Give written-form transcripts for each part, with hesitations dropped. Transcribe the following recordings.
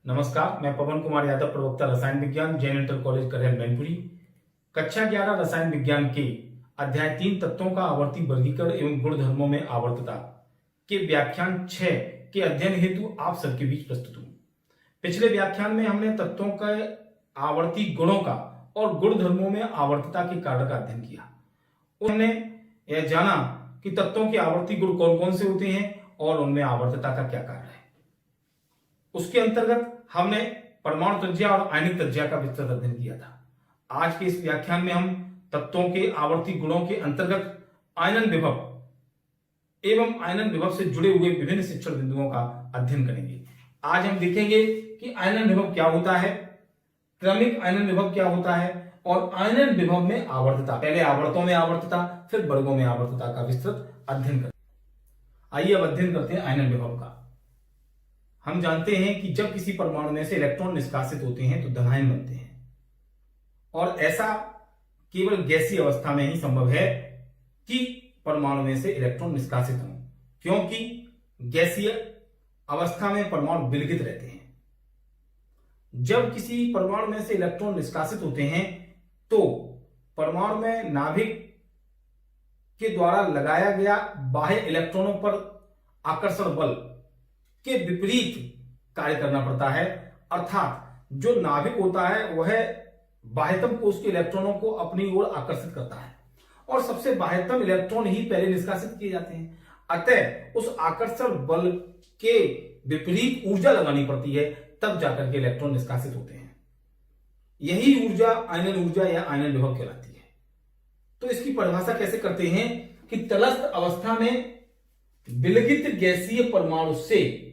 नमस्कार, मैं पवन कुमार यादव, प्रवक्ता रसायन विज्ञान, जैन इंटर कॉलेज करेल मैनपुरी। कक्षा 11 रसायन विज्ञान के अध्याय 3 तत्वों का आवर्ती वर्गीकरण एवं गुणधर्मों में आवर्तता के व्याख्यान 6 के अध्ययन हेतु आप सबके बीच प्रस्तुत हूं। पिछले व्याख्यान में हमने तत्वों के आवर्ती गुणों का और गुणधर्मों में आवर्तता के कारण का अध्ययन किया। हमने यह जाना कि तत्वों के आवर्ती गुण कौन कौन से होते हैं और उनमें आवर्तता का क्या कार्य है। उसके अंतर्गत हमने परमाणु त्रिज्या और आयनिक त्रिज्या का विस्तृत अध्ययन किया था। आज के इस व्याख्यान में हम तत्वों के आवर्ती गुणों के अंतर्गत आयनन विभव एवं आयनन विभव से जुड़े हुए विभिन्न शिक्षण बिंदुओं का अध्ययन करेंगे। आज हम देखेंगे कि आयनन विभव क्या होता है, क्रमिक आयनन विभव क्या होता है और आयनन विभव में आवर्तता, पहले आवर्तों में आवर्तता फिर वर्गों में आवर्तता का विस्तृत अध्ययन करेंगे। आइए अब अध्ययन करते हैं आयनन विभव का। हम जानते हैं कि जब किसी परमाणु में से इलेक्ट्रॉन निष्कासित होते हैं तो धनायन बनते हैं, और ऐसा केवल गैसीय अवस्था में ही संभव है कि परमाणु में से इलेक्ट्रॉन निष्कासित हों, क्योंकि गैसीय अवस्था में परमाणु विलगित रहते हैं। जब किसी परमाणु में से इलेक्ट्रॉन निष्कासित होते हैं तो परमाणु में नाभिक के द्वारा लगाया गया बाह्य इलेक्ट्रॉनों पर आकर्षण बल के विपरीत कार्य करना पड़ता है, अर्थात जो नाभिक होता है वह बाह्यतम कोश के इलेक्ट्रॉनों को अपनी ओर आकर्षित करता है और सबसे बाह्यतम इलेक्ट्रॉन ही पहले निष्कासित किए जाते हैं। अतः उस आकर्षण बल के विपरीत ऊर्जा लगानी पड़ती है, तब जाकर के इलेक्ट्रॉन निष्कासित होते हैं। यही ऊर्जा आयनन ऊर्जा या आयनन विभव कहलाती है। तो इसकी परिभाषा कैसे करते हैं कि तटस्थ अवस्था में विलगित गैसीय परमाणु से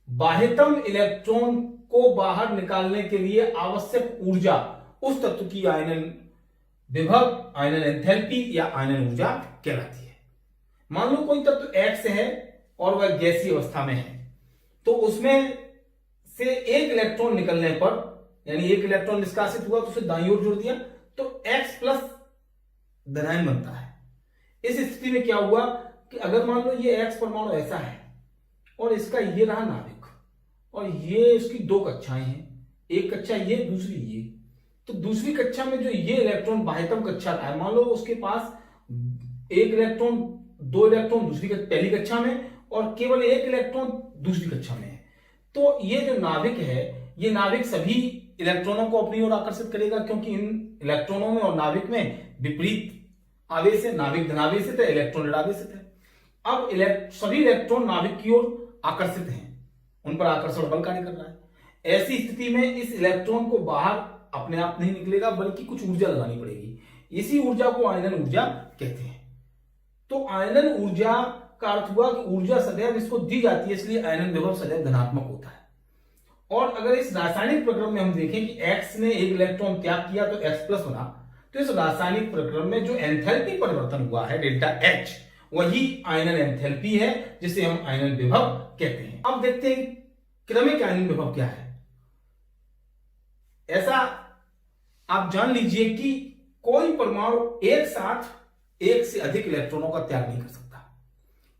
बाह्यतम इलेक्ट्रॉन को बाहर निकालने के लिए आवश्यक ऊर्जा उस तत्व की आयनन विभव, आयनन एंथैल्पी या आयनन ऊर्जा कहलाती है। मान लो कोई तत्व X है और वह गैसीय अवस्था में है, तो उसमें से एक इलेक्ट्रॉन निकलने पर, यानी एक इलेक्ट्रॉन निष्कासित हुआ तो उसे दाईं ओर जोड़ दिया तो X प्लस धनायन बनता है। इस स्थिति में क्या हुआ कि अगर मान लो ये X परमाणु ऐसा है और इसका ये रहा नाभिक और ये इसकी दो कक्षाएं हैं, एक कक्षा ये दूसरी ये, तो दूसरी कक्षा में जो ये इलेक्ट्रॉन बाह्यतम कक्षा का है, मान लो उसके पास एक इलेक्ट्रॉन, दो इलेक्ट्रॉन पहली कक्षा में और केवल एक इलेक्ट्रॉन दूसरी कक्षा में है, तो ये जो नाभिक है ये नाभिक सभी इलेक्ट्रॉनों को अपनी ओर आकर्षित करेगा, क्योंकि इन इलेक्ट्रॉनों में और नाभिक में विपरीत आवेश है। नाभिक धनावेशित है, इलेक्ट्रॉन ऋणावेशित है। अब सभी इलेक्ट्रॉन नाभिक की ओर आकर्षित हैं, उन पर आकर्षण बल कार्य कर रहा है। ऐसी स्थिति में इस इलेक्ट्रॉन को बाहर अपने आप नहीं निकलेगा, बल्कि कुछ ऊर्जा लगानी पड़ेगी। इसी ऊर्जा को आयनन ऊर्जा कहते हैं। तो आयनन ऊर्जा का अर्थ हुआ कि ऊर्जा सदैव इसको दी जाती है, इसलिए आयनन विभव सदैव धनात्मक होता है। और अगर इस रासायनिक प्रक्रम में हम देखें कि X ने एक इलेक्ट्रॉन त्याग किया तो X प्लस बना, तो इस रासायनिक प्रक्रम में जो एंथैल्पी परिवर्तन हुआ है डेल्टा H, वही आयनन एंथैल्पी है, जिसे हम आयनन विभव कहते हैं। अब देखते हैं क्रमिक आयनन विभव क्या है। ऐसा आप जान लीजिए कि कोई परमाणु एक साथ एक से अधिक इलेक्ट्रॉनों का त्याग नहीं कर सकता,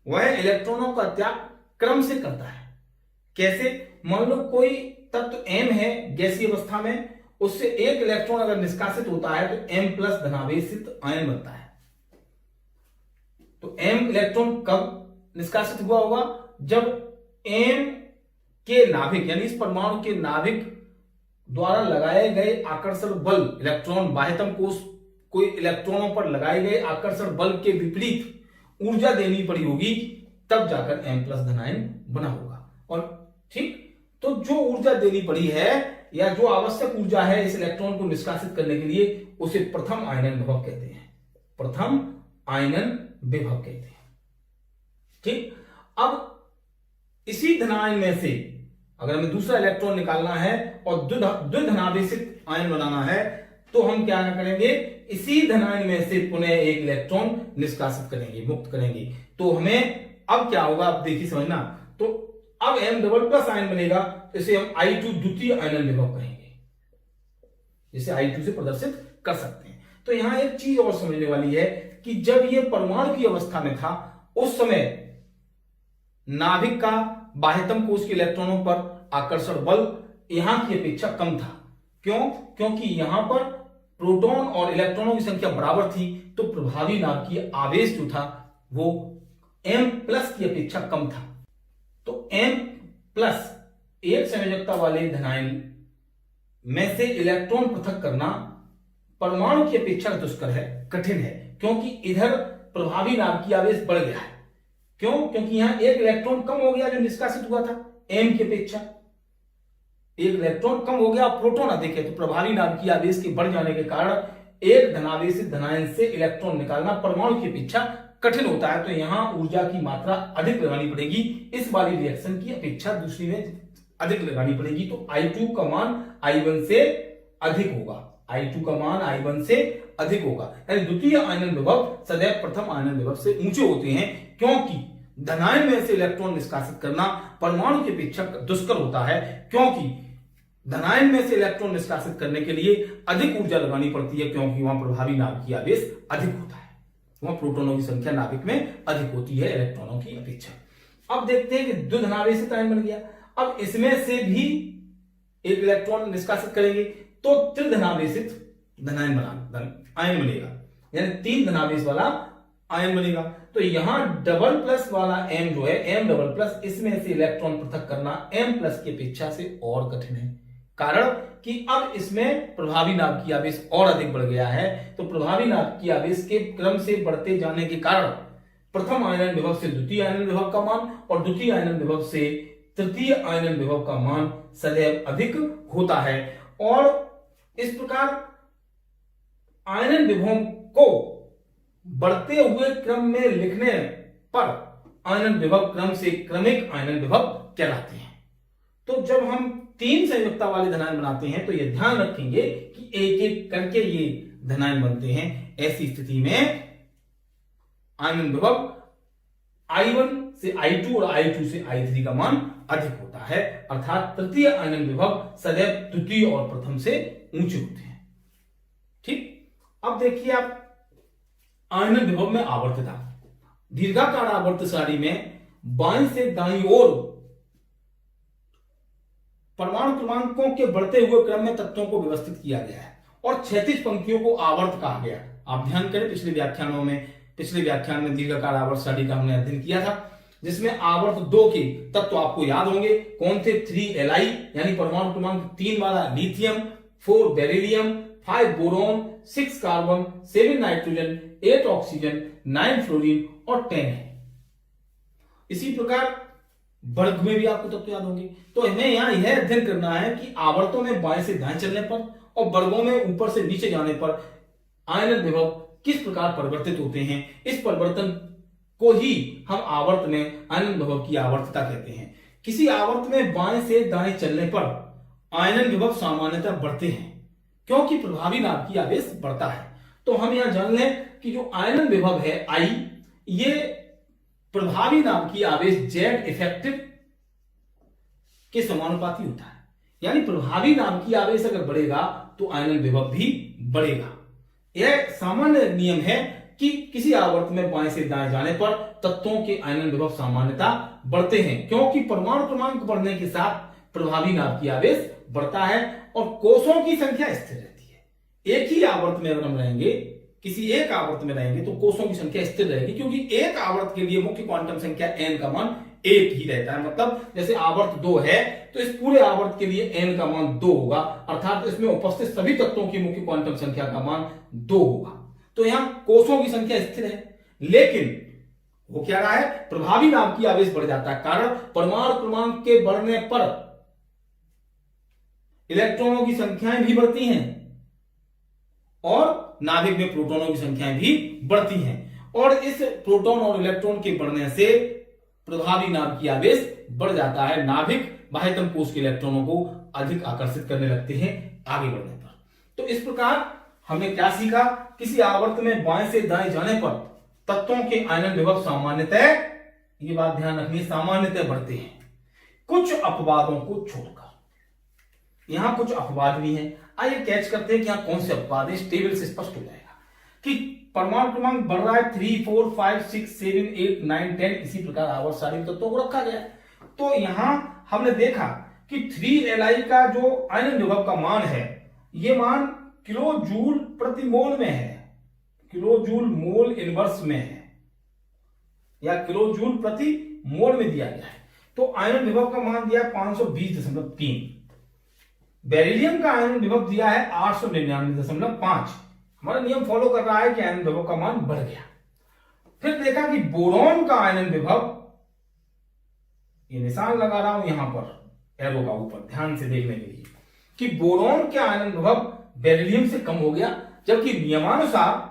वह इलेक्ट्रॉनों का त्याग क्रम से करता है। कैसे? मान लो कोई तत्व M है गैसीय अवस्था में, उससे एक इलेक्ट्रॉन अगर निष्कासित होता है तो M प्लस धनावेशित आयन बनता है। तो M इलेक्ट्रॉन कब निष्कासित हुआ होगा? जब M के नाभिक, यानी इस परमाणु के नाभिक द्वारा लगाए गए आकर्षण बल, इलेक्ट्रॉन बाह्यतम कोश कोई इलेक्ट्रॉनों पर लगाए गए आकर्षण बल के विपरीत ऊर्जा देनी पड़ी होगी, तब जाकर M प्लस धनायन बना होगा। और ठीक, तो जो ऊर्जा देनी पड़ी है या जो आवश्यक ऊर्जा है इस इलेक्ट्रॉन को निष्कासित करने के लिए, उसे प्रथम आयनन विभव कहते हैं। प्रथम आयनन विभव कहते हैं। ठीक, अब इसी धनायन में से अगर हमें दूसरा इलेक्ट्रॉन निकालना है और द्विधनावेशित आयन बनाना है, तो हम क्या करेंगे? इसी धनायन में से पुनः एक इलेक्ट्रॉन निष्कासित करेंगे, मुक्त करेंगे। तो हमें अब क्या होगा, आप देखिए समझना। तो अब M डबल प्लस आयन बनेगा, इसे हम I2 द्वितीय आयनन विभव कहेंगे, जिसे I2 से प्रदर्शित कर सकते हैं। तो यहां एक चीज और समझने वाली है कि जब यह परमाणु की अवस्था में था, उस समय नाभिक का बाह्यतम कोश के इलेक्ट्रॉनों पर आकर्षण बल यहां की अपेक्षा कम था। क्यों? क्योंकि यहां पर प्रोटॉन और इलेक्ट्रॉनों की संख्या बराबर थी, तो प्रभावी नाभिकीय आवेश जो था वो m प्लस की अपेक्षा कम था। तो m प्लस एक संयोजकता वाले धनायन में से इलेक्ट्रॉन पृथक करना परमाणु की अपेक्षा दुष्कर है, कठिन है, क्योंकि इधर प्रभावी नाभिकीय आवेश बढ़ गया है। क्यों? क्योंकि यहां एक इलेक्ट्रॉन कम हो गया जो निष्कासित हुआ था m की अपेक्षा, एक इलेक्ट्रॉन कम हो गया, प्रोटॉन अधिक है, तो प्रभावी नाभिकीय आवेश के बढ़ जाने के कारण एक धनावेशित धनायन से इलेक्ट्रॉन निकालना परमाणु की अपेक्षा कठिन होता है। तो यहां ऊर्जा की मात्रा अधिक लगानी पड़ेगी, इस वाली रिएक्शन की अपेक्षा दूसरी में अधिक लगानी पड़ेगी। तो I2 का मान I1 से अधिक होगा, I2 का मान I1 से अधिक होगा। यानी द्वितीय आयनन विभव सदैव प्रथम आयनन विभव से ऊंचे होते हैं, क्योंकि धनायन में से इलेक्ट्रॉन निष्कासित करना परमाणु की अपेक्षा दुष्कर होता है, क्योंकि धनायन में से इलेक्ट्रॉन निष्कासित करने के लिए अधिक ऊर्जा लगानी पड़ती है, क्योंकि वहां प्रभावी नाभिकीय आवेश अधिक होता है, वहां प्रोटॉनों की संख्या नाभिक में अधिक होती है इलेक्ट्रॉनों की अपेक्षा। अब देखते हैं कि द्विधनावेशित आयन बन गया। अब इसमें से भी एक इलेक्ट्रॉन निष्कासित करेंगे तो त्रिधनावेशित धनायन आयन बनेगा, यानी तीन धनावेश वाला आयन बनेगा। तो यहां डबल प्लस वाला m जो है m डबल प्लस, इसमें से इलेक्ट्रॉन पृथक करना m प्लस की अपेक्षा से और कठिन है, कारण कि अब इसमें प्रभावी नाभिकीय आवेश और अधिक बढ़ गया है। तो प्रभावी नाभिकीय आवेश के क्रम से बढ़ते जाने के कारण प्रथम आयनन विभव से द्वितीय आयनन विभव का मान और द्वितीय आयनन विभव से तृतीय आयनन विभव का मान सदैव अधिक होता है। और इस प्रकार आयनन विभव को बढ़ते हुए क्रम में लिखने पर आयनन विभव क्रम से क्रमिक आयनन विभव कहलाते हैं। तो जब हम तीन संयुक्ता वाले धनायन बनाते हैं तो यह ध्यान रखेंगे कि एक एक करके ये धनायन बनते हैं। ऐसी स्थिति में आयनन विभव I1 से I2 और I2 से I3 का मान अधिक होता है, अर्थात तृतीय आयनन विभव सदैव द्वितीय और प्रथम से ऊंचे होते हैं। ठीक, अब देखिए आप आयनन विभव में आवर्तता। दीर्घाकार आवर्त सारणी में बाईं से दाईं ओर परमाणु क्रमांकों के बढ़ते हुए क्रम में तत्वों को व्यवस्थित किया गया है और क्षैतिज पंक्तियों को आवर्त कहा गया। आप ध्यान करें, पिछले व्याख्यान में दीर्घाकार आवर्त सारणी का हमने अध्ययन किया था, जिसमें आवर्त 2 के तत्व आपको याद होंगे कौन थे। 3Li यानी परमाणु क्रमांक 3 वाला lithium, 4 beryllium, 5 boron, 6 carbon, 7 nitrogen, 8 oxygen, 9 fluorine और 10 है। इसी प्रकार वर्ग में भी आपको तत्व याद होंगे। तो हमें यहां यह अध्ययन करना है कि आवर्तों में बाएं से दाएं चलने पर और वर्गों में ऊपर से नीचे जाने पर आयनन विभव किस प्रकार परिवर्तित होते हैं। इस परिवर्तन को ही हम आवर्त में आयनन विभव की आवर्तता कहते हैं। किसी आवर्त में बाएं से दाएं चलने पर आयनन विभव सामान्यतः बढ़ते हैं, क्योंकि प्रभावी नाभिकीय आवेश बढ़ता है। तो हम यहां जान लें कि जो आयनन विभव है I, ये प्रभावी नाभिकीय आवेश Z इफेक्टिव के समानुपाती होता है। यानी प्रभावी नाभिकीय आवेश अगर बढ़ेगा तो आयनन विभव भी बढ़ेगा। यह सामान्य नियम है कि किसी आवर्त में बाएं से दाएं जाने पर तत्वों के आयनन विभव सामान्यतः बढ़ते हैं, क्योंकि परमाणु क्रमांक बढ़ने के साथ प्रभावी नाभिकीय आवेश बढ़ता है और कोषों की संख्या स्थिर रहती है। एक ही आवर्त में अगर हम रहेंगे, किसी एक आवर्त में रहेंगे तो कोषों की संख्या स्थिर रहेगी, क्योंकि एक आवर्त के लिए मुख्य क्वांटम संख्या n का मान एक ही रहता है। मतलब जैसे आवर्त 2 है तो इस पूरे आवर्त के लिए n का मान 2 होगा, अर्थात इसमें उपस्थित सभी तत्वों की मुख्य क्वांटम संख्या का मान 2 होगा। तो यहां कोषों की संख्या स्थिर है, लेकिन वो क्या रहा है, प्रभावी नाभिकीय आवेश बढ़ जाता है। कारण परमाणु क्रमांक के बढ़ने पर इलेक्ट्रॉनों की संख्याएं भी बढ़ती हैं और नाभिक में प्रोटॉनों की संख्याएं भी बढ़ती हैं, और इस प्रोटॉन और इलेक्ट्रॉन के बढ़ने से प्रभावी नाभिकीय आवेश बढ़ जाता है। नाभिक बाह्यतम कोष के इलेक्ट्रॉनों को अधिक आकर्षित करने लगते हैं आगे बढ़ने पर। तो इस प्रकार हमने क्या सीखा, किसी आवर्त में बाएं से दाएं जाने पर तत्वों के आयनन विभव सामान्यतः, ये बात ध्यान रखनी, सामान्यतः बढ़ते हैं, कुछ अपवादों को छोड़कर। यहां कुछ अपवाद भी हैं, आइए कैच करते हैं कि यहां कौन से अपवाद है। इस टेबल से स्पष्ट हो जाएगा कि परमाणु क्रमांक बढ़ रहा है 3, 4, 5, 6, 7, 8, 9, 10, इसी प्रकार आवर्त सारणी तत्वों को रखा गया है। तो यहां हमने देखा कि 3Li का जो आयनन विभव का मान है, ये मान किलो जूल प्रति मोल में है, किलो जूल मोल इनवर्स में है, या किलो जूल प्रति मोल में दिया गया है। तो आयनन विभव का मान दिया है 520.3, बेरिलियम का आयनन विभव दिया है 899.5। हमारा नियम फॉलो कर रहा है कि आयनन विभव का मान बढ़ गया। फिर देखा कि बोरॉन का आयनन विभव, ये निशान लगा रहा हूं यहां पर एरो का ऊपर, ध्यान से देखने के लिए, कि बोरॉन के आयनन विभव बेरिलियम से कम हो गया, जबकि नियमानुसार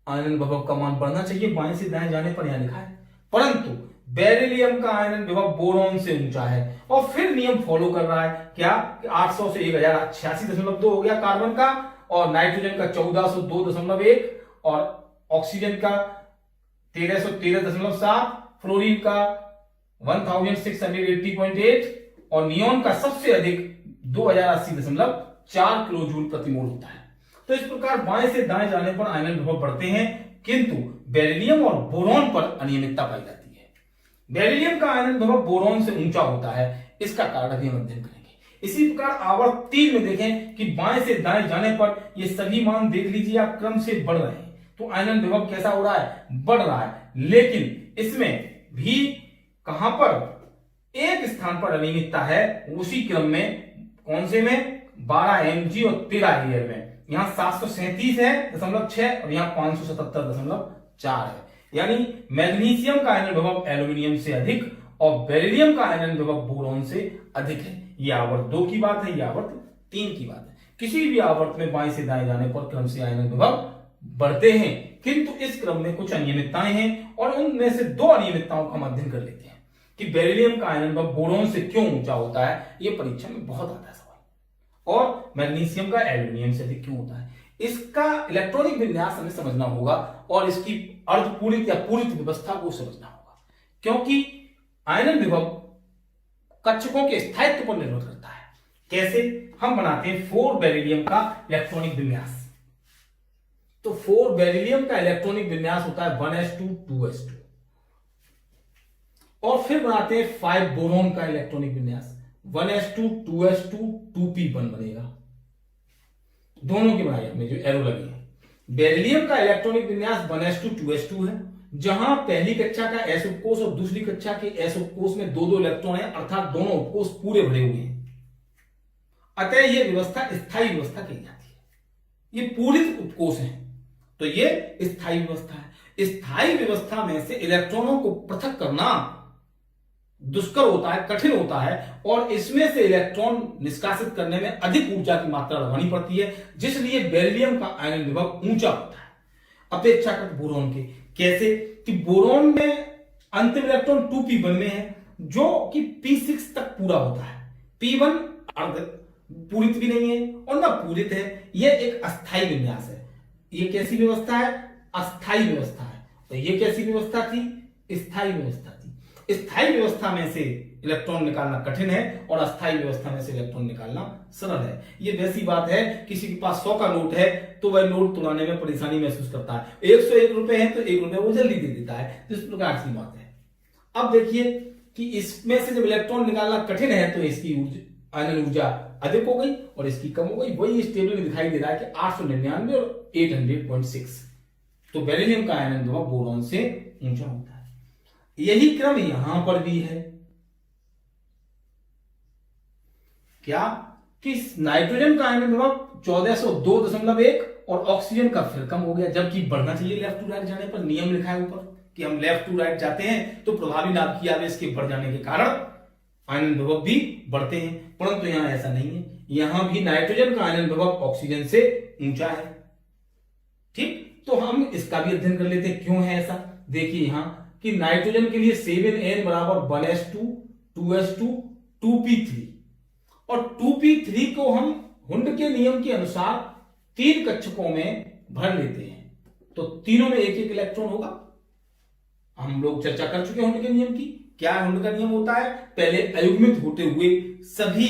आयनन विभव का मान बढ़ना चाहिए, बाएं से दाएं जाने पर यहां लिखा है, परंतु बेरिलियम का आयनन विभव बोरॉन से ऊंचा है। और फिर नियम फॉलो कर रहा है क्या, कि 800 से 1086.2 हो गया कार्बन का, और नाइट्रोजन का 1402.1, और ऑक्सीजन का 1313.7, फ्लोरीन का 1680.8, और नियोन का सबसे अधिक 2080.4 किलो जूल प्रति मोल होता है। तो इस प्रकार बाएं से दाएं जाने पर आयनन विभव बढ़ते हैं, किंतु बेरिलियम और बोरॉन पर अनियमितता पाई जाती है। बेरिलियम का आयनन विभव बोरॉन से ऊंचा होता है, इसका कारण अभी हम अध्ययन करेंगे। इसी प्रकार आवर्त 3 में देखें कि बाएं से दाएं जाने पर ये सभी मान देख लीजिए आप क्रम से बढ़ रहे हैं, तो आयनन विभव कैसा हो रहा है, बढ़ रहा है। लेकिन इसमें भी कहां पर एक स्थान पर अनियमितता है, उसी क्रम में, कौन से में, 12 mg और 13 ईयर में। यहां 737 है 0.6 और यहां 577.4 है, यानी मैग्नीशियम का आयनन विभव एल्यूमिनियम से अधिक और बेरिलियम का आयनन विभव बोरॉन से अधिक है। यह आवर्त 2 की बात है, यह आवर्त 3 की बात है। किसी भी आवर्त में बाएं से दाएं जाने पर क्रम से आयनन विभव बढ़ते हैं, किंतु इस क्रम में कुछ अनियमितताएं हैं, और उनमें से 2 अनियमितताओं का हम अध्ययन कर लेते हैं कि बेरिलियम का आयनन विभव बोरॉन से क्यों ऊंचा होता है, यह परीक्षा में बहुत आता है सवाल, और मैग्नीशियम का एल्यूमिनियम से अधिक क्यों होता है। इसका इलेक्ट्रॉनिक विन्यास हमें समझना होगा और इसकी अर्धपूरित या पूरित व्यवस्था को समझना होगा, क्योंकि आयनन विभव कक्षकों के स्थायित्व पर निर्भर करता है। कैसे, हम बनाते हैं 4 बेरिलियम का इलेक्ट्रॉनिक विन्यास। तो 4 बेरिलियम का इलेक्ट्रॉनिक विन्यास होता है 1s2 2s2, और फिर बनाते हैं 5 बोरॉन का इलेक्ट्रॉनिक विन्यास 1s2 2s2 2p1 बनेगा। दोनों की बनाई हमने जो एरो लगी है। बेरिलियम का इलेक्ट्रॉनिक विन्यास 1s2 2s2 है, जहां पहली कक्षा का s उपकोष और दूसरी कक्षा के s उपकोष में 2-2 इलेक्ट्रॉन है, अर्थात दोनों उपकोष पूरे भरे हुए हैं। अतः यह व्यवस्था स्थायी व्यवस्था कही जाती है। ये पूरित उपकोष है, तो यह स्थायी व्यवस्था है। स्थायी व्यवस्था में से इलेक्ट्रॉनों को पृथक करना दुष्कर होता है, कठिन होता है, और इसमें से इलेक्ट्रॉन निष्कासित करने में अधिक ऊर्जा की मात्रा लगानी पड़ती है, जिसलिए बेरिलियम का आयनन विभव ऊंचा होता है अपेक्षाकृत बोरॉन के। कैसे, कि बोरॉन में अंतिम इलेक्ट्रॉन 2p1 में है, जो कि p6 तक पूरा होता है। p1 अर्ध पूरित भी नहीं है और ना पूरित है, यह एक अस्थायी विन्यास है। यह कैसी व्यवस्था है, अस्थायी व्यवस्था है। तो यह कैसी व्यवस्था थी, स्थायी व्यवस्था थी। स्थायी व्यवस्था में से इलेक्ट्रॉन निकालना कठिन है और अस्थायी व्यवस्था में से इलेक्ट्रॉन निकालना सरल है। ये वैसी बात है, किसी के पास 100 का नोट है तो वह नोट तुड़ाने में परेशानी महसूस करता है, 101 रुपए है तो 1 रुपए वो जल्दी दे देता है। तो इस प्रकार की बात है। अब देखिए कि इसमें से जब इलेक्ट्रॉन निकालना कठिन है तो इसकी आयनन ऊर्जा अधिक हो गई और इसकी कम हो गई। वही इस टेबल में दिखाई दे रहा है कि 899 और 800.6। तो बेरिलियम का आयनन विभव बोरॉन से ऊंचा होता है। यही क्रम यहां पर भी है। क्या, कि नाइट्रोजन का आयनन विभव 1402.1 और ऑक्सीजन का फिर कम हो गया, जबकि बढ़ना चाहिए लेफ्ट टू राइट जाने पर। नियम लिखा है ऊपर कि हम लेफ्ट टू राइट जाते हैं तो प्रभावी नाभिकीय आवेश के बढ़ जाने के कारण आयनन विभव भी बढ़ते हैं, परंतु यहां ऐसा नहीं है। यहां भी नाइट्रोजन का आयनन विभव ऑक्सीजन से ऊंचा है। ठीक, तो हम इसका भी अध्ययन कर लेते हैं क्यों है ऐसा। देखिए यहां कि नाइट्रोजन के लिए 7n बराबर 1s2 2s2 2p3, और 2p3 को हम हुंड के नियम के अनुसार 3 कक्षकों में भर लेते हैं, तो तीनों में एक एक इलेक्ट्रॉन होगा। हम लोग चर्चा कर चुके हैं हुंड के नियम की। क्या हुंड का नियम होता है, पहले अयुग्मित होते हुए सभी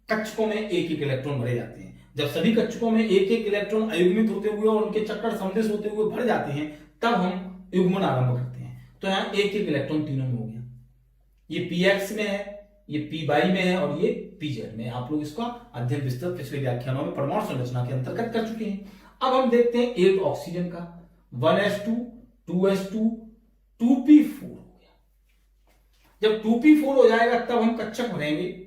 कक्षकों में एक एक इलेक्ट्रॉन भरे जाते हैं। जब सभी कक्षकों में एक एक इलेक्ट्रॉन अयुग्मित होते हुए और उनके चक्कर समदेश होते हुए भर जाते हैं, तब हम युग्मन आरंभ करते हैं। तो यहां एक एक इलेक्ट्रॉन तीनों में हो गया। ये px में है, ये पी बाई में है और ये पीजेड में। आप लोग इसका अध्ययन विस्तृत पिछले व्याख्यानों में परमाणु संरचना के अंतर्गत कर चुके हैं। अब हम देखते हैं एक ऑक्सीजन का 1s2 2s2 2p4 हो गया। जब 2p4 हो जाएगा तब हम कक्षक भरेंगे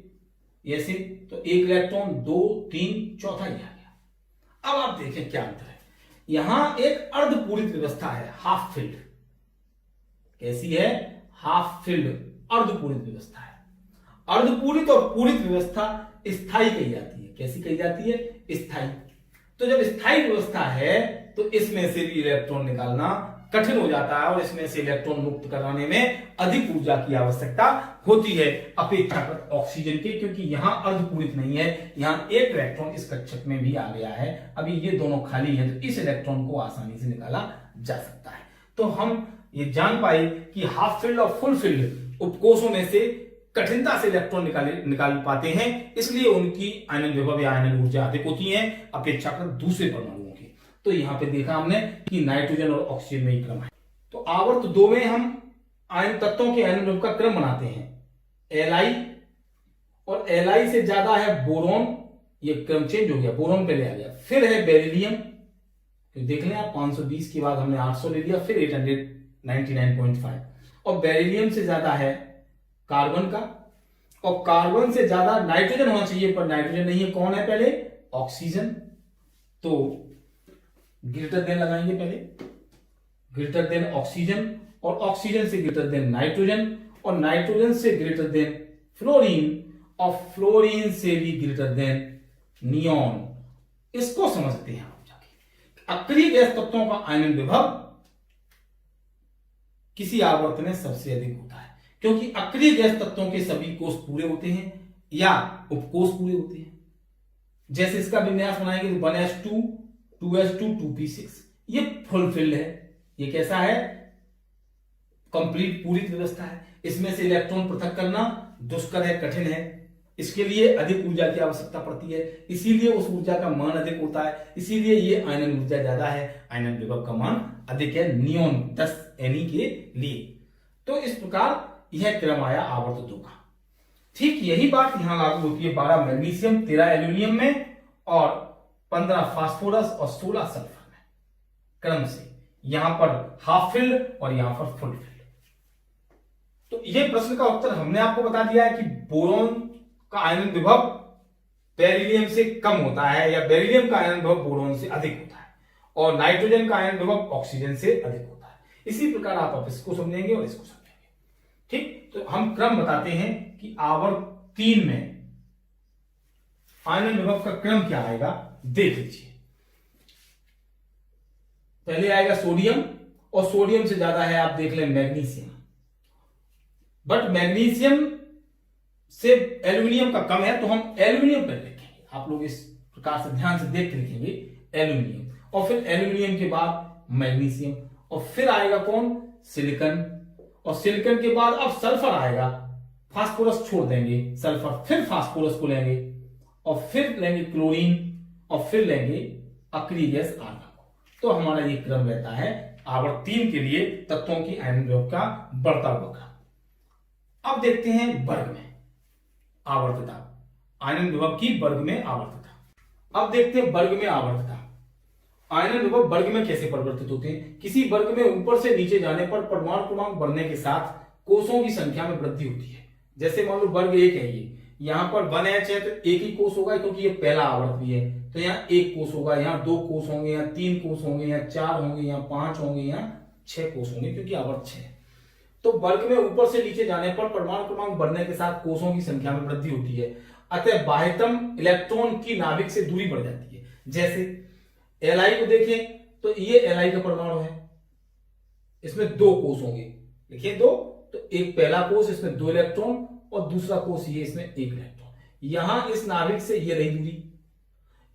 ऐसे, तो एक इलेक्ट्रॉन 2 3 चौथा ही आ गया। अब आप देखें क्या अंतर है। यहां एक अर्धपूरित व्यवस्था है, हाफ फिल्ड। कैसी है? हाफ फिल्ड, अर्धपूरित व्यवस्था है। अर्धपूरित और पूरित व्यवस्था स्थायी कही जाती है। कैसी कही जाती है? स्थायी। तो जब स्थायी व्यवस्था है तो इसमें से भी इलेक्ट्रॉन निकालना कठिन हो जाता है और इसमें से इलेक्ट्रॉन मुक्त कराने में अधिक ऊर्जा की आवश्यकता होती है अपेक्षाकृत ऑक्सीजन के, क्योंकि यहां अर्धपूरित नहीं है, यहां एक इलेक्ट्रॉन इस कक्षक में भी आ गया है। अभी ये दोनों खाली हैं, तो इस इलेक्ट्रॉन को आसानी से निकाला जा सकता है। तो हम ये जान पाए कि हाफ फील्ड और फुल फील्ड उपकोषों में से कठिनता से इलेक्ट्रॉन निकाल पाते हैं, इसलिए उनकी आयनन विभव या आयनन ऊर्जा अधिक होती है अपेक्षाकृत दूसरे परमाणुओं की। तो यहां पे देखा हमने कि नाइट्रोजन और ऑक्सीजन में ही क्रम है। तो आवर्त 2 में हम आयन तत्वों के आयनन विभव का क्रम बनाते हैं। Li और Li से ज्यादा है बोरोन, ये क्रम चेंज हो गया, बोरोन पहले आ गया, फिर है बेरिलियम। तो देख लें आप 520 के बाद हमने 800 ले लिया, फिर 899.5, और बेरिलियम से ज्यादा है कार्बन का, और कार्बन से ज्यादा नाइट्रोजन होना चाहिए पर नाइट्रोजन नहीं है। कौन है पहले? ऑक्सीजन। तो ग्रेटर देन लगाएंगे पहले, ग्रेटर देन ऑक्सीजन, और ऑक्सीजन से ग्रेटर देन नाइट्रोजन, और नाइट्रोजन से ग्रेटर देन फ्लोरीन, और फ्लोरीन से भी ग्रेटर देन नियोन। इसको समझते हैं आप जाके। अक्रिय गैस तत्वों का आयनन विभव किसी आवर्त में सबसे अधिक होता है, क्योंकि अक्रिय गैस तत्वों के सभी कोष पूरे होते हैं या उपकोष पूरे होते हैं। जैसे इसका विन्यास बनाएंगे तो 1s2 2s2 2p6, ये फुल फिल्ड है। ये कैसा है? कंप्लीट पूरी व्यवस्था है। इसमें से इलेक्ट्रॉन पृथक करना दुष्कर है, कठिन है, इसके लिए अधिक ऊर्जा की आवश्यकता पड़ती है, इसीलिए उस ऊर्जा का मान अधिक होता है, इसीलिए ये आयनन ऊर्जा ज्यादा है, आयनन विभव का मान अधिक है नियोन 10 Ne के लिए। तो इस प्रकार यह क्रम आया आवर्त 2 का। ठीक यही बात यहां लागू होती है 12 मैग्नीशियम 13 एल्यूमिनियम में और 15 फास्फोरस और 16 सल्फर में क्रम से। यहां पर हाफ फिल्ड और यहां पर फुल फिल्ड। तो यह प्रश्न का उत्तर हमने आपको बता दिया है कि बोरोन का आयनन विभव बेरिलियम से कम होता है, या बेरिलियम का आयनन विभव बोरोन से अधिक होता है, और नाइट्रोजन का आयनन विभव ऑक्सीजन से अधिक होता है। इसी प्रकार आप इसको समझेंगे और इसको समझेंगे। ठीक, तो हम क्रम बताते हैं कि आवर्त 3 में आयनन विभव का क्रम क्या आएगा, देख लीजिए। पहले आएगा सोडियम, और सोडियम से ज्यादा है आप देख लें मैग्नीशियम, बट मैग्नीशियम से एल्यूमिनियम का कम है, तो हम एल्यूमिनियम पर लिखेंगे। आप लोग इस प्रकार से ध्यान से देख के लिखेंगे एल्यूमिनियम, और फिर एल्यूमिनियम के बाद मैग्नीशियम, और फिर आएगा कौन? सिलिकॉन, और सिलिकॉन के बाद अब सल्फर आएगा। फास्फोरस छोड़ देंगे, सल्फर, फिर फास्फोरस को लेंगे, और फिर लेंगे क्लोरीन, और फिर लेंगे अक्रिय गैस आर्गन को। तो हमारा ये क्रम रहता है आवर्त 3 के लिए तत्वों की आयनन विभव का बढ़ता हुआ क्रम। अब देखते हैं वर्ग में आवर्तता, आयनन विभव की वर्ग में आवर्तता। अब देखते हैं वर्ग में आवर्तता। आयनन विभव वर्ग में कैसे परिवर्तित होते हैं। किसी वर्ग में ऊपर से नीचे जाने पर परमाणु क्रमांक बढ़ने के साथ कोषों की संख्या में वृद्धि होती है। जैसे मान लो वर्ग 1 है, ये यहां पर 1H है तो एक ही कोष होगा, क्योंकि ये पहला आवर्त भी है, तो यहाँ 1 कोष होगा, यहाँ 2 कोष होंगे, यहाँ 3 कोष होंगे, यहाँ 4 होंगे, यहाँ 5 होंगे, यहाँ 6 कोष होंगे, क्योंकि आवर्त 6 है। तो वर्ग में ऊपर से नीचे जाने पर परमाणु क्रमांक बढ़ने के साथ कोषों की संख्या में वृद्धि होती है, अतः बाह्यतम इलेक्ट्रॉन की नाभिक से दूरी बढ़ जाती है। जैसे Li को देखें तो ये Li का परमाणु है, इसमें 2 कोष होंगे, देखिए 2, तो एक पहला कोष, इसमें 2 इलेक्ट्रॉन, और दूसरा कोष ये, इसमें 1 इलेक्ट्रॉन। यहां इस नाभिक से ये रही दूरी।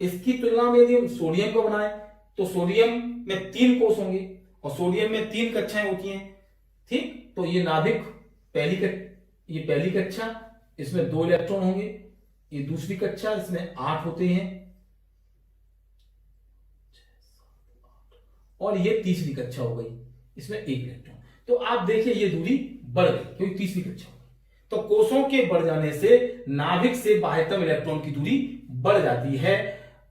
इसकी तुलना में यदि हम सोडियम को बनाए तो सोडियम में 3 कोष होंगे, और सोडियम में 3 कक्षाएं होती हैं। ठीक, तो ये नाभिक ये पहली कक्षा, इसमें 2 इलेक्ट्रॉन होंगे, ये दूसरी कक्षा, इसमें 8 होते हैं, और ये तीसरी कक्षा हो गई, इसमें 1 इलेक्ट्रॉन। तो आप देखिए ये दूरी बढ़ गई क्योंकि तीसरी कक्षा हो गई। तो कोषों के बढ़ जाने से नाभिक से बाह्यतम इलेक्ट्रॉन की दूरी बढ़ जाती है,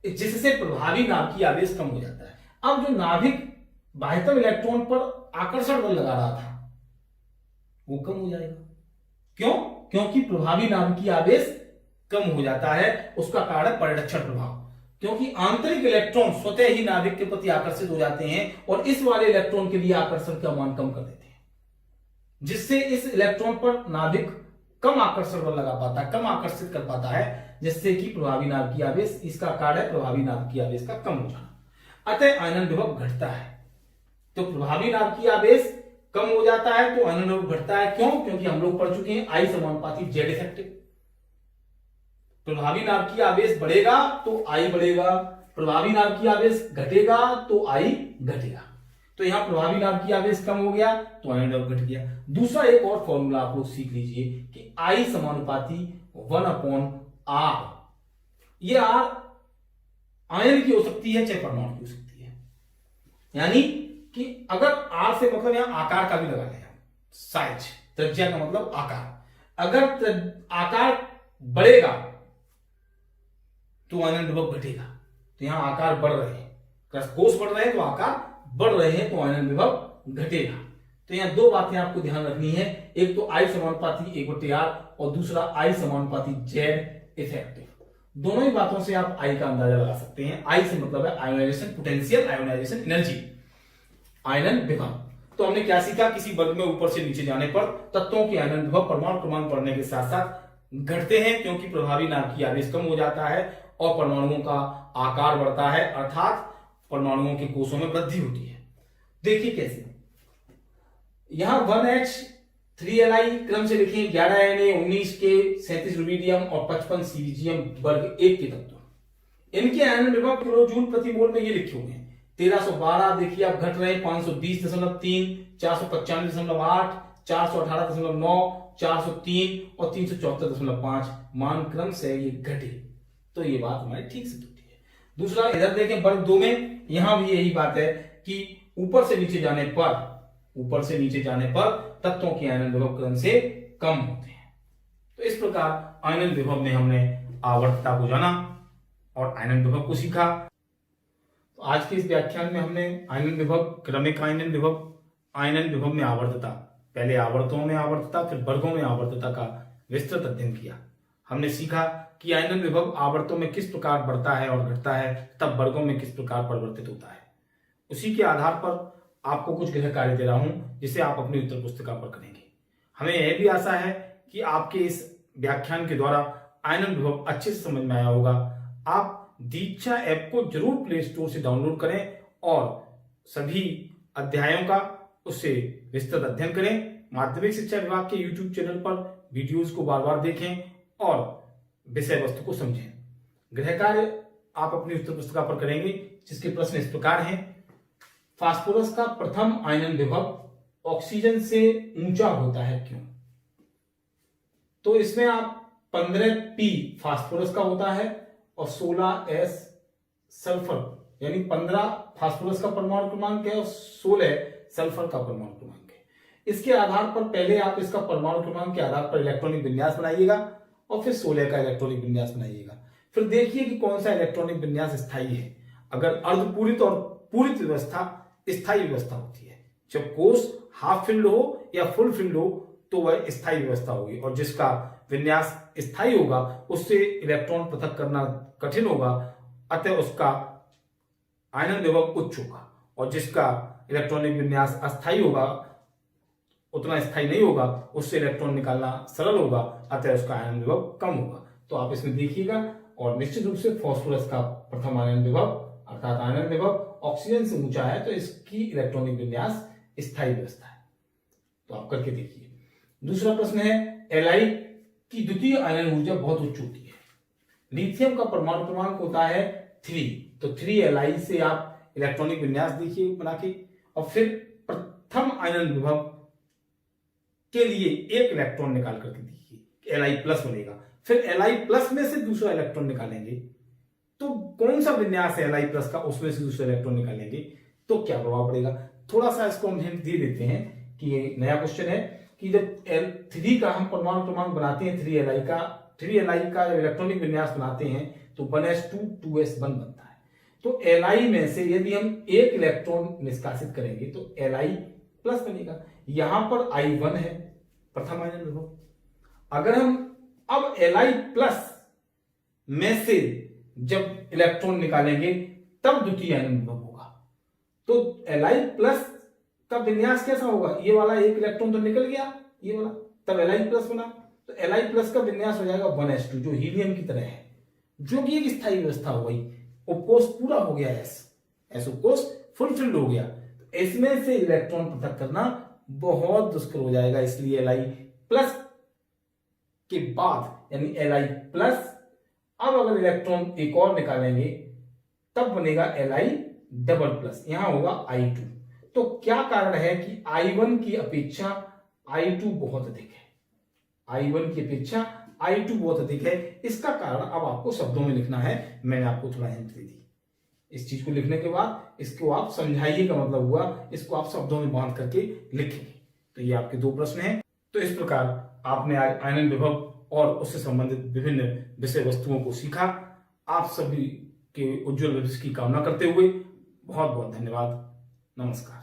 जिससे प्रभावी नाभिकीय आवेश कम हो जाता है। अब जो नाभिक बाह्यतम इलेक्ट्रॉन पर आकर्षण बल लगा रहा था वो कम हो जाएगा। क्यों? क्योंकि प्रभावी नाभिकीय आवेश कम हो जाता है। उसका कारण है परिरक्षण प्रभाव, क्योंकि आंतरिक इलेक्ट्रॉन स्वतः ही नाभिक के प्रति आकर्षित हो जाते हैं और इस वाले इलेक्ट्रॉन के लिए आकर्षण का मान कम कर देते हैं, जिससे इस इलेक्ट्रॉन पर नाभिक कम आकर्षण बल लगा पाता है, कम आकर्षित कर पाता है, जिससे कि प्रभावी नाभिकीय आवेश, इसका कारण है प्रभावी नाभिकीय आवेश का कम हो जाना। अतः आयनन विभव घटता है। तो प्रभावी नाभिकीय आवेश कम हो जाता है तो आयनन विभव घटता है। क्यों? क्योंकि हम लोग पढ़ चुके हैं आई समानुपाती जेड इफेक्टिव। प्रभावी नाभिकीय आवेश बढ़ेगा तो आई बढ़ेगा, प्रभावी नाभिकीय आवेश घटेगा तो आई घटेगा। तो यहां प्रभावी नाभिकीय आवेश कम हो गया तो आयनन विभव घट गया। दूसरा एक और फॉर्मूला आप लोग सीख लीजिए कि आई समानुपाती 1/r। ये आर आयन की हो सकती है चाहे परमाणु की हो सकती है, यानी कि अगर आर से मतलब यहां आकार का भी लगा लिया, साइज, त्रिज्या का मतलब आकार। अगर आकार बढ़ेगा तो आयनन विभव घटेगा। तो यहां आकार बढ़ रहे हैं, कोष बढ़ रहे हैं तो आकार बढ़ रहे हैं तो आयनन विभव घटेगा। तो यहां दो बातें आपको ध्यान रखनी है, एक तो आई समानुपाती 1/r और दूसरा आई समानुपाती जेड इफेक्टिव। दोनों ही बातों से आप आई का अंदाजा लगा सकते हैं। आई से मतलब है आयोनाइजेशन पोटेंशियल, आयोनाइजेशन एनर्जी, आयनन विभव। तो हमने क्या सीखा? किसी वर्ग में ऊपर से नीचे जाने पर तत्वों के आयनन विभव परमाणु क्रमांक बढ़ने के साथ साथ घटते हैं, क्योंकि प्रभावी नाभिकीय आवेश कम हो जाता है और परमाणुओं का आकार बढ़ता है, अर्थात परमाणुओं के कोषों में वृद्धि होती है। देखिए कैसे, यहां 1H3Li क्रम से लिखे 11 Na 19 के 37 रुबिडियम और 55 सीजियम वर्ग 1 के तत्व। इनके आयनन विभव किलो जूल प्रति मोल में ये लिखे हुए हैं। 1312 देखिए आप घट रहे हैं, 520.3, 495.8, 418.9, 403 और 374.5 मान क्रम से ये घटे। तो ये बात हमारी ठीक से होती है। दूसरा इधर देखें वर्ग 2 में, यहां भी यही बात है कि ऊपर से नीचे जाने पर तत्वों के आयनन विभव क्रम से कम होते हैं। तो इस प्रकार आयनन विभव में हमने आवर्तता को जाना और आयनन विभव को सीखा। तो आज के इस व्याख्यान में हमने आयनन विभव, क्रमिक आयनन विभव में आवर्तता, पहले आवर्तों में आवर्तता फिर वर्गों में आवर्तता का विस्तृत अध्ययन किया। हमने सीखा कि आयनन विभव आवर्तों में किस प्रकार बढ़ता है और घटता है, तब वर्गों में किस प्रकार परिवर्तित होता है। उसी के आधार पर आपको कुछ गृह कार्य दे रहा हूं जिसे आप अपनी उत्तर पुस्तिका पर करेंगे। हमें यह भी आशा है कि आपके इस व्याख्यान के द्वारा आयनन विभव अच्छे से समझ में आया होगा। आप दीक्षा ऐप को जरूर प्ले स्टोर से डाउनलोड करें और सभी अध्यायों का उससे विस्तृत अध्ययन करें। माध्यमिक शिक्षा विभाग के यूट्यूब चैनल पर वीडियोज को बार बार देखें और विषय वस्तु को समझें। गृह कार्य आप अपनी उत्तर पुस्तिका पर करेंगे, जिसके प्रश्न इस प्रकार हैं। फास्फोरस का प्रथम आयनन विभव ऑक्सीजन से ऊंचा होता है क्यों? तो इसमें आप 15P फास्फोरस का होता है और 16S सल्फर, यानी 15 फास्फोरस का परमाणु क्रमांक है और 16 सल्फर का परमाणु क्रमांक है। इसके आधार पर पहले आप इसका परमाणु क्रमांक के आधार पर इलेक्ट्रॉनिक विन्यास बनाइएगा और फिर 16 का इलेक्ट्रॉनिक विन्यास बनाइएगा। फिर देखिए कि कौन सा इलेक्ट्रॉनिक विन्यास स्थायी है। अगर अर्धपूरित और पूरित व्यवस्था स्थायी व्यवस्था होती है। जब कोष हाफ फिल्ड हो या फुल फिल्ड हो तो वह स्थायी व्यवस्था होगी, और जिसका विन्यास स्थायी होगा उससे इलेक्ट्रॉन पृथक करना कठिन होगा, अतः उसका आयनन विभव उच्च होगा, और जिसका इलेक्ट्रॉनिक विन्यास अस्थायी होगा, उतना स्थायी नहीं होगा, उससे इलेक्ट्रॉन निकालना सरल होगा, अतः उसका आयनन विभव कम होगा। तो आप इसमें देखिएगा। और निश्चित रूप से फास्फोरस का प्रथम आयनन विभव अर्थात आयनन विभव ऑक्सीजन से ऊंचा है, तो इसकी इलेक्ट्रॉनिक विन्यास स्थायी व्यवस्था है। तो आप करके देखिए। दूसरा प्रश्न है, Li की द्वितीय आयनन ऊर्जा बहुत उच्च होती है। लिथियम का परमाणु क्रमांक होता है 3, तो 3Li से आप इलेक्ट्रॉनिक विन्यास देखिए बना के, और फिर प्रथम आयनन विभव के लिए एक इलेक्ट्रॉन निकाल करके देखिए, Li प्लस बनेगा। फिर Li प्लस में से दूसरा इलेक्ट्रॉन निकालेंगे, तो कौन सा विन्यास है Li प्लस का, उसमें से दूसरा इलेक्ट्रॉन निकालेंगे तो क्या प्रभाव पड़ेगा। थोड़ा सा इसको हम हिंट दे देते हैं कि ये नया क्वेश्चन है। कि जब L3 का हम परमाणु क्रमांक बनाते हैं 3Li का जब इलेक्ट्रॉनिक विन्यास बनाते हैं तो 1s2 2s1 बनता है। तो Li में से यदि हम एक इलेक्ट्रॉन निष्कासित करेंगे तो Li प्लस बनेगा। यहां पर I1 है प्रथम आयन विभव। अगर हम अब Li प्लस में से जब इलेक्ट्रॉन निकालेंगे तब द्वितीय आयन विभव होगा। तो Li प्लस का विन्यास कैसा होगा, ये वाला एक इलेक्ट्रॉन तो निकल गया ये वाला, तब Li प्लस बना। तो Li प्लस का विन्यास हो जाएगा 1s2 जो हीलियम की तरह है, जो कि एक स्थायी व्यवस्था हो गई। उपकोष पूरा हो गया, एस उपकोष फुलफिल्ड हो गया। तो इसमें से इलेक्ट्रॉन पृथक करना बहुत दुष्कर हो जाएगा। इसलिए Li प्लस के बाद यानी Li प्लस, अब अगर इलेक्ट्रॉन एक और निकालेंगे तब बनेगा Li डबल प्लस, यहां होगा I2। तो क्या कारण है कि I1 की अपेक्षा I2 बहुत अधिक है, I1 की अपेक्षा I2 बहुत अधिक है। इसका कारण अब आपको शब्दों में लिखना है, मैंने आपको थोड़ा हिंट दे दी। इस चीज को लिखने के बाद इसको आप समझाइए का मतलब हुआ, इसको आप शब्दों में बांध करके लिखेंगे। तो ये आपके दो प्रश्न हैं। तो इस प्रकार आपने आज आयनन विभव और उससे संबंधित विभिन्न विषय वस्तुओं को सीखा। आप सभी के उज्जवल भविष्य की कामना करते हुए बहुत बहुत धन्यवाद। नमस्कार।